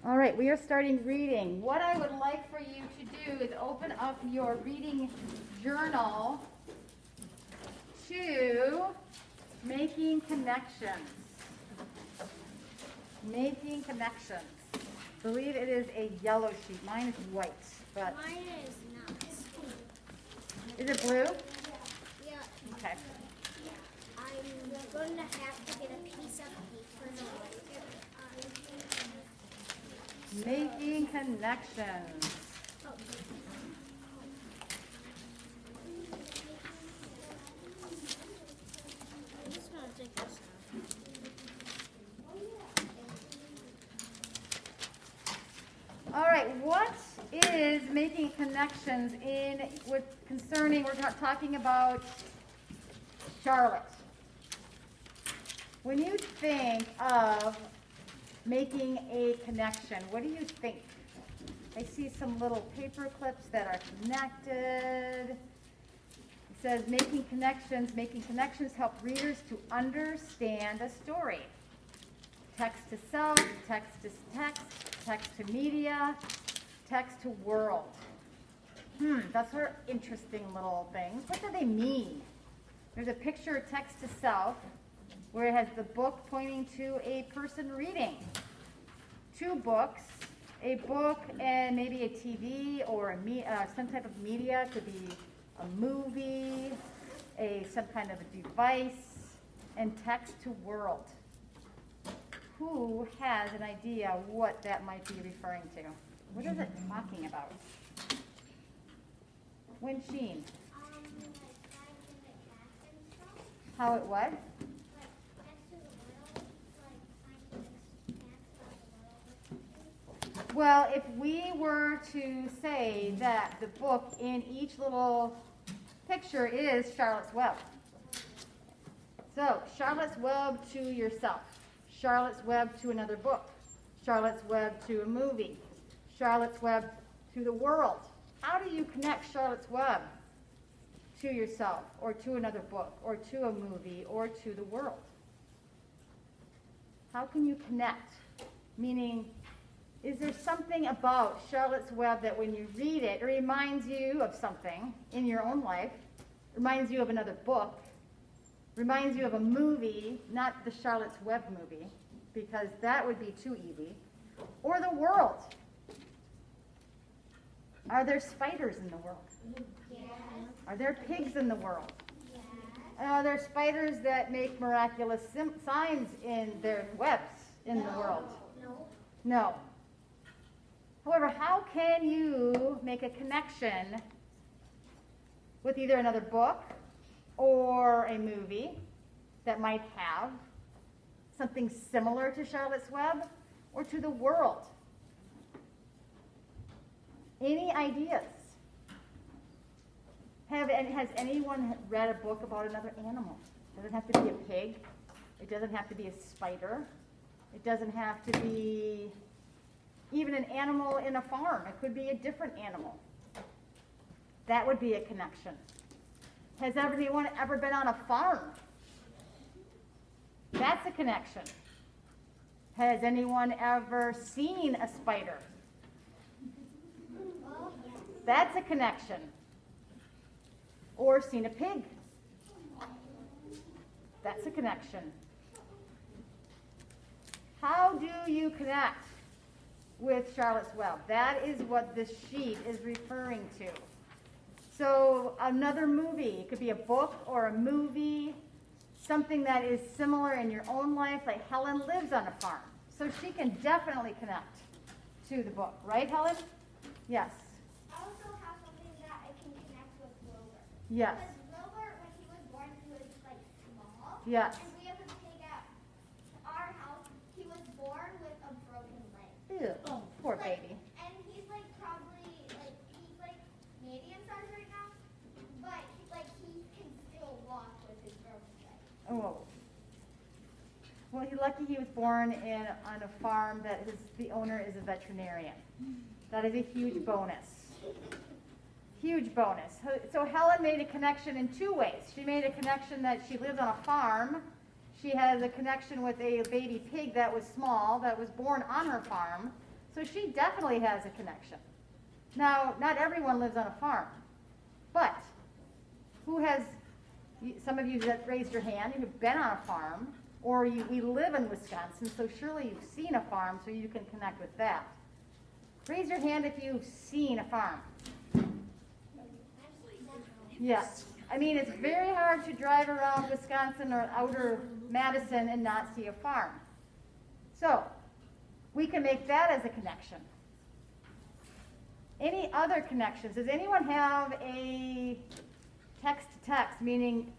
All right, we are starting reading. What I would like for you to do is open up your reading journal to Making Connections. Making Connections. I believe it is a yellow sheet. Mine is white, but Mine is not. is it blue? Yeah. Okay. I'm going to have to get a piece of paper to write it on. Making Connections. I'm just going to take this out. All right, what is making connections in with concerning, we're talking about Charlotte. When you think of making a connection, what do you think? I see some little paper clips that are connected. It says making connections help readers to understand a story. Text to self, text to text, text to media, text to world. Those are interesting little things. What do they mean? There's a picture of text to self where it has the book pointing to a person reading. Two books, a book and maybe a TV or some type of media. It could be a movie, some kind of a device, and text to world. Who has an idea what that might be referring to? What is it talking about? Wensheen. How it what? Well, if we were to say that the book in each little picture is Charlotte's Web. So, Charlotte's Web to yourself. Charlotte's Web to another book. Charlotte's Web to a movie. Charlotte's Web to the world. How do you connect Charlotte's Web to yourself or to another book or to a movie or to the world? How can you connect? Meaning, is there something about Charlotte's Web that when you read it, it reminds you of something in your own life, reminds you of another book, reminds you of a movie, not the Charlotte's Web movie, because that would be too easy, or the world? Are there spiders in the world? Yes. Are there pigs in the world? Yes. Are there spiders that make miraculous signs in their webs in the world? No. No. However, how can you make a connection with either another book or a movie that might have something similar to Charlotte's Web or to the world? Any ideas? Has anyone read a book about another animal? It doesn't have to be a pig. It doesn't have to be a spider. It doesn't have to be even an animal in a farm. It could be a different animal. That would be a connection. Has anyone ever been on a farm? That's a connection. Has anyone ever seen a spider? That's a connection. Or seen a pig. That's a connection. How do you connect with Charlotte's Web? That is what this sheet is referring to. So another movie, it could be a book or a movie, something that is similar in your own life, like Helen lives on a farm. So she can definitely connect to the book. Right, Helen? Yes. I also have something that I can connect with Wilbur. Yes. Because Wilbur, when he was born, he was like small. Yes. And we have a pig at our house. He was born with a broken leg. Ew. Oh, poor Like, baby. And he's like probably he's like medium size right now, but he can still walk with his broken leg. Oh. Well, he's lucky he was born on a farm that the owner is a veterinarian. That is a huge bonus. Huge bonus. So Helen made a connection in two ways. She made a connection that she lives on a farm. She has a connection with a baby pig that was small, that was born on her farm. So she definitely has a connection. Now, not everyone lives on a farm, but who has, some of you that raised your hand, you've been on a farm, or we live in Wisconsin, so surely you've seen a farm, so you can connect with that. Raise your hand if you've seen a farm. Yes. I mean, it's very hard to drive around Wisconsin or outer Madison and not see a farm. So, we can make that as a connection. Any other connections? Does anyone have a text-to-text, meaning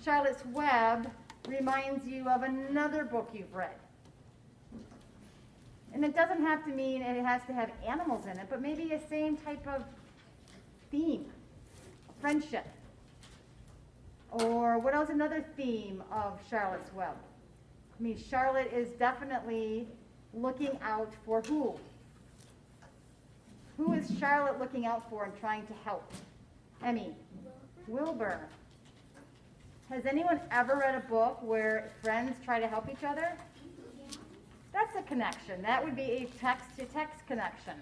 Charlotte's Web reminds you of another book you've read? And it doesn't have to mean it has to have animals in it, but maybe a same type of theme, friendship. Or what else, another theme of Charlotte's Web? I mean, Charlotte is definitely looking out for who? Who is Charlotte looking out for and trying to help? Emmy. Wilbur. Has anyone ever read a book where friends try to help each other? That's a connection. That would be a text-to-text connection.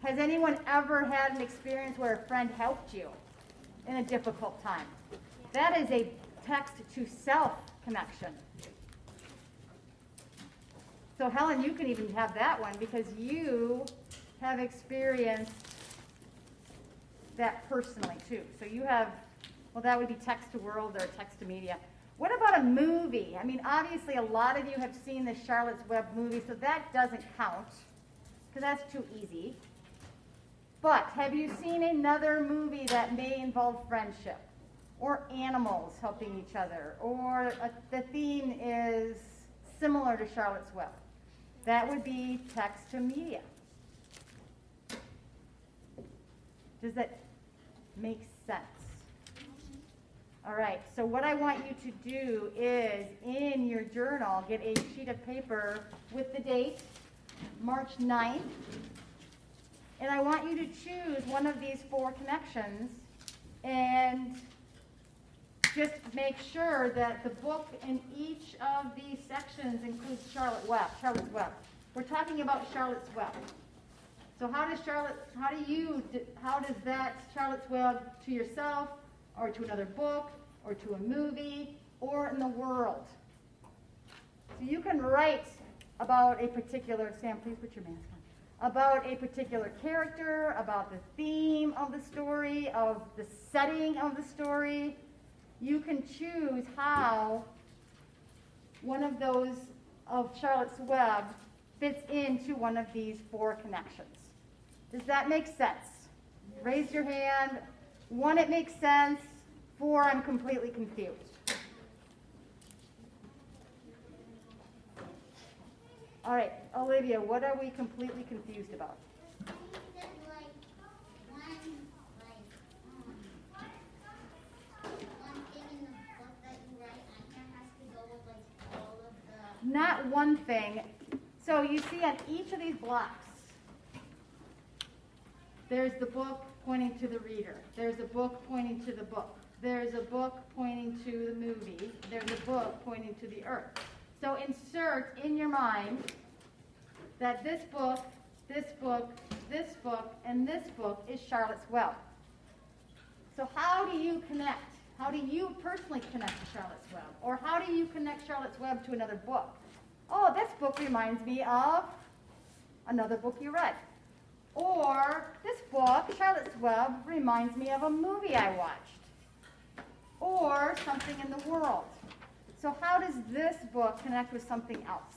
Has anyone ever had an experience where a friend helped you in a difficult time? That is a text-to-self connection. So Helen, you can even have that one because you have experienced that personally too. So you have, well, that would be text to world or text to media. What about a movie? I mean, obviously a lot of you have seen the Charlotte's Web movie, so that doesn't count because that's too easy. But have you seen another movie that may involve friendship or animals helping each other, or the theme is similar to Charlotte's Web? That would be text to media. Does that make sense? All right, so what I want you to do is in your journal, get a sheet of paper with the date, March 9th, and I want you to choose one of these 4 connections and just make sure that the book in each of these sections includes Charlotte's Web. We're talking about Charlotte's Web. So how does that Charlotte's Web to yourself, or to another book, or to a movie, or in the world? So you can write about a particular, Sam, please put your mask on, about a particular character, about the theme of the story, of the setting of the story. You can choose how one of those of Charlotte's Web fits into one of these 4 connections. Does that make sense? Raise your hand. 1, it makes sense. 4, I'm completely confused. All right, Olivia, what are we completely confused about? Not one thing. So you see on each of these blocks, there's the book pointing to the reader. There's a book pointing to the book. There's a book pointing to the movie. There's a book pointing to the earth. So insert in your mind that this book, this book, this book, and this book is Charlotte's Web. So how do you connect? How do you personally connect to Charlotte's Web? Or how do you connect Charlotte's Web to another book? Oh, this book reminds me of another book you read. Or this book, Charlotte's Web, reminds me of a movie I watched. Or something in the world. So how does this book connect with something else?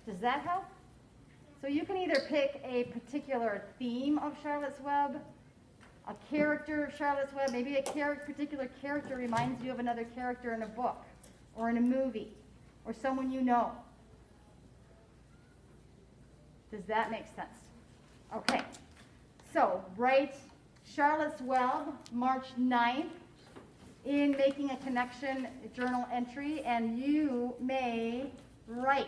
Does that help? So you can either pick a particular theme of Charlotte's Web, a character of Charlotte's Web, maybe a particular character reminds you of another character in a book or in a movie or someone you know. Does that make sense? Okay, so write Charlotte's Web, March 9th, in making a connection journal entry, and you may write